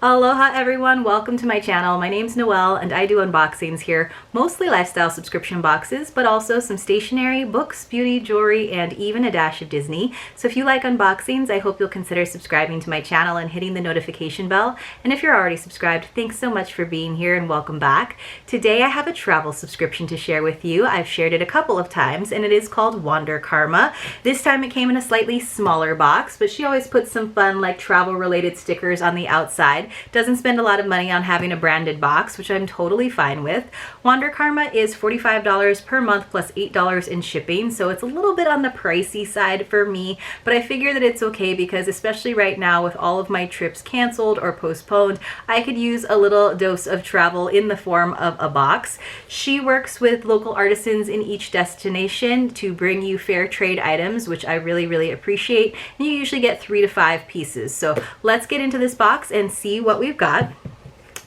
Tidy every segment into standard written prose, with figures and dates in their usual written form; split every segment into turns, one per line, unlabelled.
Aloha everyone, welcome to my channel. My name's Noelle and I do unboxings here, mostly lifestyle subscription boxes, but also some stationery, books, beauty, jewelry, and even a dash of Disney. So if you like unboxings, I hope you'll consider subscribing to my channel and hitting the notification bell. And if you're already subscribed, thanks so much for being here and welcome back. Today I have a travel subscription to share with you. I've shared it a couple of times and it is called Wanderkarma. This time it came in a slightly smaller box, but she always puts some fun like travel related stickers on the outside. Doesn't spend a lot of money on having a branded box, which I'm totally fine with. Wanderkarma is $45 per month plus $8 in shipping, so it's a little bit on the pricey side for me, but I figure that it's okay because especially right now with all of my trips canceled or postponed, I could use a little dose of travel in the form of a box. She works with local artisans in each destination to bring you fair trade items, which I really appreciate. And you usually get 3 to 5 pieces. So let's get into this box and see what we've got.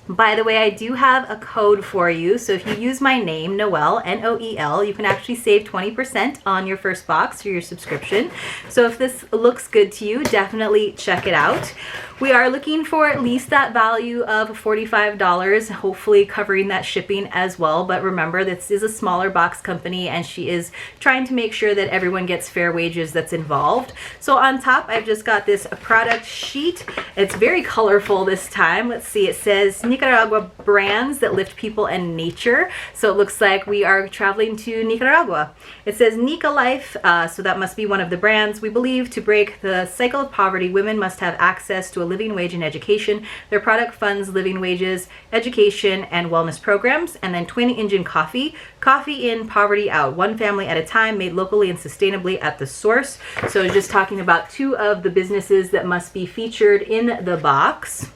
By the way, I do have a code for you, so if you use my name, Noelle, N-O-E-L, you can actually save 20% on your first box for your subscription. So if this looks good to you, definitely check it out. We are looking for at least that value of $45, hopefully covering that shipping as well. But remember, this is a smaller box company and she is trying to make sure that everyone gets fair wages that's involved. So on top, I've just got this product sheet. It's very colorful this time. Let's see, it says Nicaragua brands that lift people and nature. So it looks like we are traveling to Nicaragua. It says nicalife, so that must be one of the brands. We believe to break the cycle of poverty, women must have access to a living wage and education. Their product funds living wages, education, and wellness programs. And then Twin Engine Coffee. Coffee in, poverty out. One family at a time, made locally and sustainably at the source. So just talking about 2 of the businesses that must be featured in the box.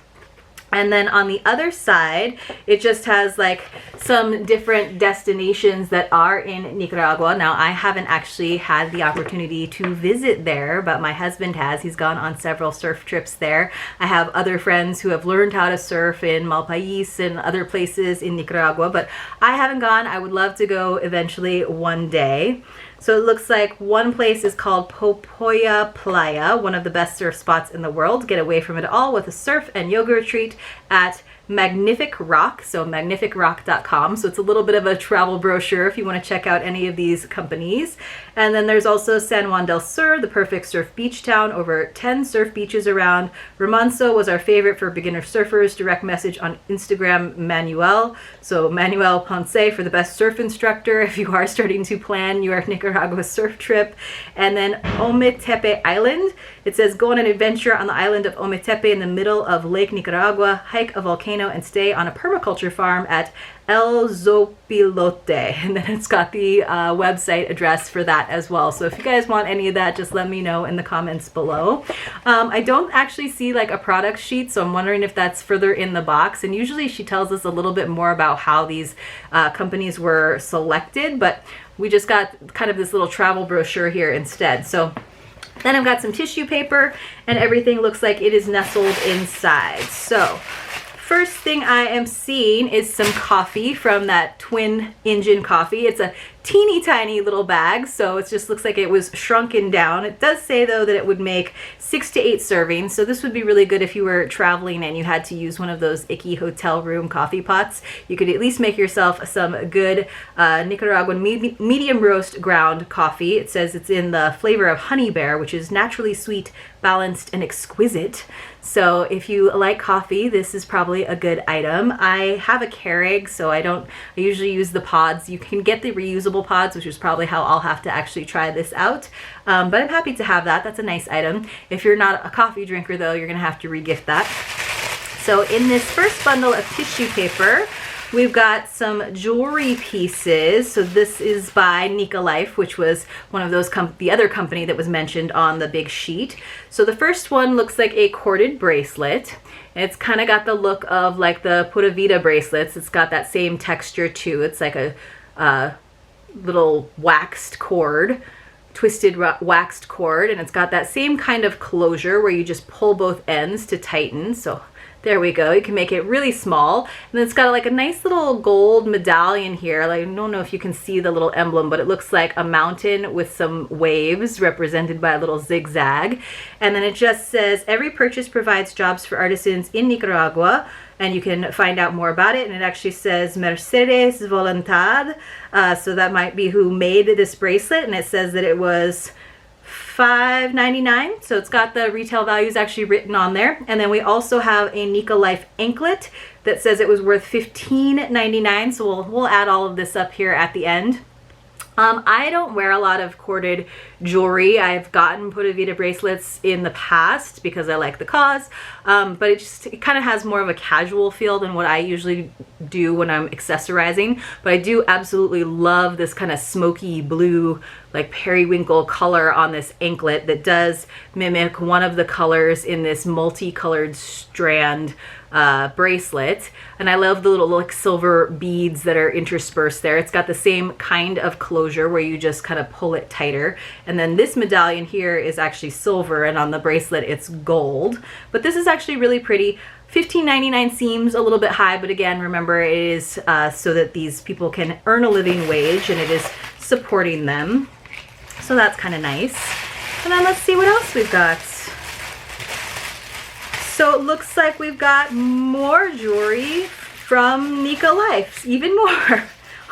And then on the other side, it just has like some different destinations that are in Nicaragua. Now, I haven't actually had the opportunity to visit there, but my husband has. He's gone on several surf trips there. I have other friends who have learned how to surf in Malpais and other places in Nicaragua, but I haven't gone. I would love to go eventually one day. So it looks like one place is called Popoya Playa, one of the best surf spots in the world. Get away from it all with a surf and yoga retreat at Magnific Rock, so magnificrock.com. So it's a little bit of a travel brochure if you want to check out any of these companies. And then there's also San Juan del Sur, the perfect surf beach town, over 10 surf beaches around. Remanso was our favorite for beginner surfers. Direct message on Instagram, Manuel. So Manuel Ponce for the best surf instructor if you are starting to plan your Nicaragua surf trip. And then Ometepe Island. It says go on an adventure on the island of Ometepe in the middle of Lake Nicaragua, hike a volcano, and stay on a permaculture farm at El Zopilote. And then it's got the website address for that as well. So if you guys want any of that, just let me know in the comments below. I don't actually see like a product sheet, so I'm wondering if that's further in the box. And usually she tells us a little bit more about how these companies were selected, but we just got kind of this little travel brochure here instead. So then I've got some tissue paper and everything looks like it is nestled inside. So first thing I am seeing is some coffee from that Twin Engine Coffee. It's a teeny tiny little bag, so it just looks like it was shrunken down. It does say though that it would make 6 to 8 servings, so this would be really good if you were traveling and you had to use one of those icky hotel room coffee pots. You could at least make yourself some good Nicaraguan medium roast ground coffee. It says it's in the flavor of honey bear, which is naturally sweet, balanced, and exquisite. So if you like coffee, this is probably a good item. I have a Keurig, so I usually use the pods. You can get the reusable pods, which is probably how I'll have to actually try this out. But I'm happy to have that. That's a nice item. If you're not a coffee drinker though, you're gonna have to regift that. So in this first bundle of tissue paper, we've got some jewelry pieces. So this is by Nicalife, which was one of those the other company that was mentioned on the big sheet. So the first one looks like a corded bracelet. It's kind of got the look of like the Pura Vida bracelets. It's got that same texture too. It's like a little waxed cord. twisted waxed cord, and it's got that same kind of closure where you just pull both ends to tighten. So there we go. You can make it really small. And then it's got like a nice little gold medallion here. Like, I don't know if you can see the little emblem, but it looks like a mountain with some waves represented by a little zigzag. And then it just says, every purchase provides jobs for artisans in Nicaragua. And you can find out more about it. And it actually says Mercedes Voluntad. So that might be who made this bracelet. And it says that it was $5.99, so it's got the retail values actually written on there. And then we also have a nicalife anklet that says it was worth $15.99, so we'll add all of this up here at the end. I don't wear a lot of corded jewelry. I've gotten Pura Vida bracelets in the past because I like the cause, but it kind of has more of a casual feel than what I usually do when I'm accessorizing. But I do absolutely love this kind of smoky blue, like periwinkle color on this anklet that does mimic one of the colors in this multicolored strand bracelet. And I love the little like silver beads that are interspersed there. It's got the same kind of closure where you just kind of pull it tighter. And then this medallion here is actually silver, and on the bracelet it's gold. But this is actually really pretty. $15.99 seems a little bit high, but again, remember, it is so that these people can earn a living wage, and it is supporting them. So that's kind of nice. And then let's see what else we've got. So it looks like we've got more jewelry from Nicalife, even more.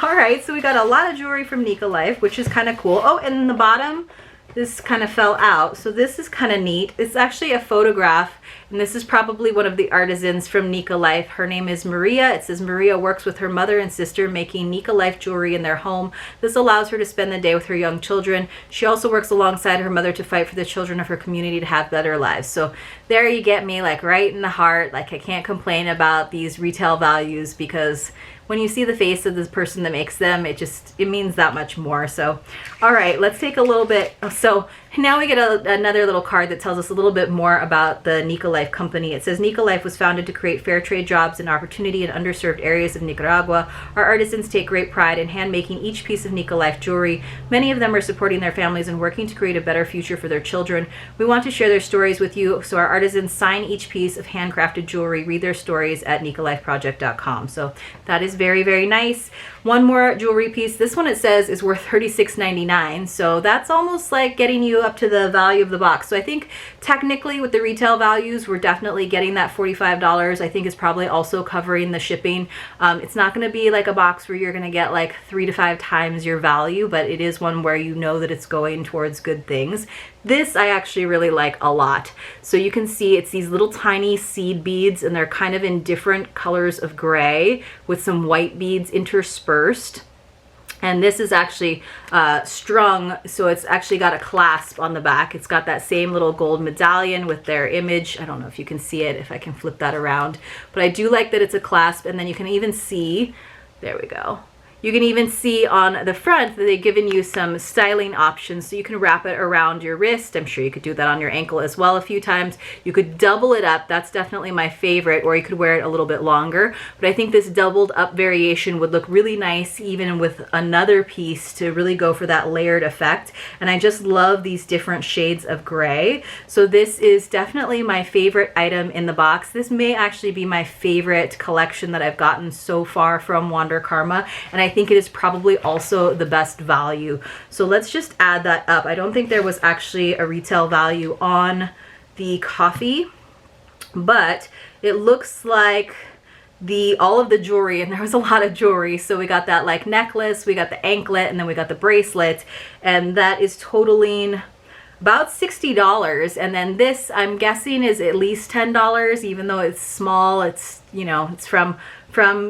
All right, so we got a lot of jewelry from Nicalife, which is kind of cool. Oh, and in the bottom, this kind of fell out. So this is kind of neat. It's actually a photograph, and this is probably one of the artisans from Nicalife. Her name is Maria. It says Maria works with her mother and sister making Nicalife jewelry in their home. This allows her to spend the day with her young children. She also works alongside her mother to fight for the children of her community to have better lives. So there you get me, like right in the heart. Like, I can't complain about these retail values, because when you see the face of this person that makes them, it means that much more. So, all right, let's take a little bit. So now we get another little card that tells us a little bit more about the Nicalife company. It says, Nicalife was founded to create fair trade jobs and opportunity in underserved areas of Nicaragua. Our artisans take great pride in hand making each piece of Nicalife jewelry. Many of them are supporting their families and working to create a better future for their children. We want to share their stories with you, so our artisans sign each piece of handcrafted jewelry, read their stories at nicalifeproject.com. So that is very, very nice. One more jewelry piece. This one, it says, is worth $36.99. So that's almost like getting you up to the value of the box. So I think technically with the retail values, we're definitely getting that $45. I think is probably also covering the shipping. It's not going to be like a box where you're going to get like 3 to 5 times your value, but it is one where you know that it's going towards good things. This I actually really like a lot. So you can see it's these little tiny seed beads, and they're kind of in different colors of gray with some white beads interspersed. And this is actually strung, so it's actually got a clasp on the back. It's got that same little gold medallion with their image. I don't know if you can see it, if I can flip that around. But I do like that it's a clasp, and then you can even see, there we go. You can even see on the front that they've given you some styling options, so you can wrap it around your wrist. I'm sure you could do that on your ankle as well a few times. You could double it up. That's definitely my favorite, or you could wear it a little bit longer. But I think this doubled up variation would look really nice even with another piece to really go for that layered effect. And I just love these different shades of gray. So this is definitely my favorite item in the box. This may actually be my favorite collection that I've gotten so far from Wanderkarma, and I think it is probably also the best value. So let's just add that up. I don't think there was actually a retail value on the coffee, but it looks like all of the jewelry, and there was a lot of jewelry. So we got that like necklace, we got the anklet, and then we got the bracelet, and that is totaling about $60. And then this, I'm guessing, is at least $10, even though it's small. It's, you know, it's from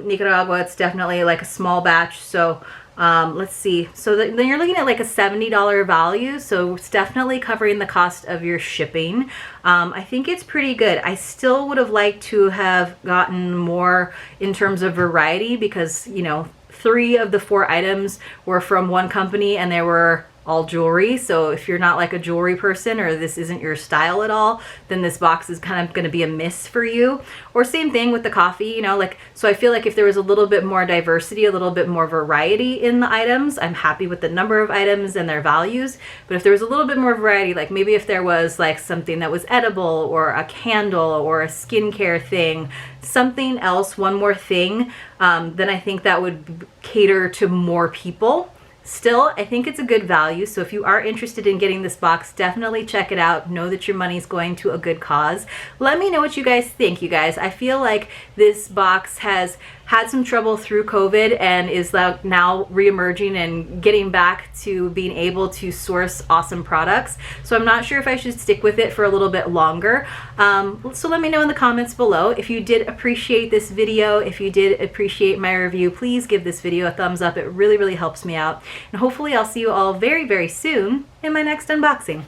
Nicaragua. It's definitely like a small batch. So let's see. So then you're looking at like a $70 value. So it's definitely covering the cost of your shipping. I think it's pretty good. I still would have liked to have gotten more in terms of variety, because, you know, 3 of the 4 items were from one company, and there were all jewelry. So if you're not like a jewelry person or this isn't your style at all, then this box is kind of going to be a miss for you. Or same thing with the coffee, you know, like, so I feel like if there was a little bit more diversity, a little bit more variety in the items, I'm happy with the number of items and their values. But if there was a little bit more variety, like maybe if there was like something that was edible or a candle or a skincare thing, something else, one more thing, then I think that would cater to more people. Still, I think it's a good value. So if you are interested in getting this box, definitely check it out. Know that your money's going to a good cause. Let me know what you guys think, you guys. I feel like this box has had some trouble through COVID and is now re-emerging and getting back to being able to source awesome products. So I'm not sure if I should stick with it for a little bit longer. So let me know in the comments below. If you did appreciate this video, if you did appreciate my review, please give this video a thumbs up. It really, really helps me out. And hopefully I'll see you all very, very soon in my next unboxing.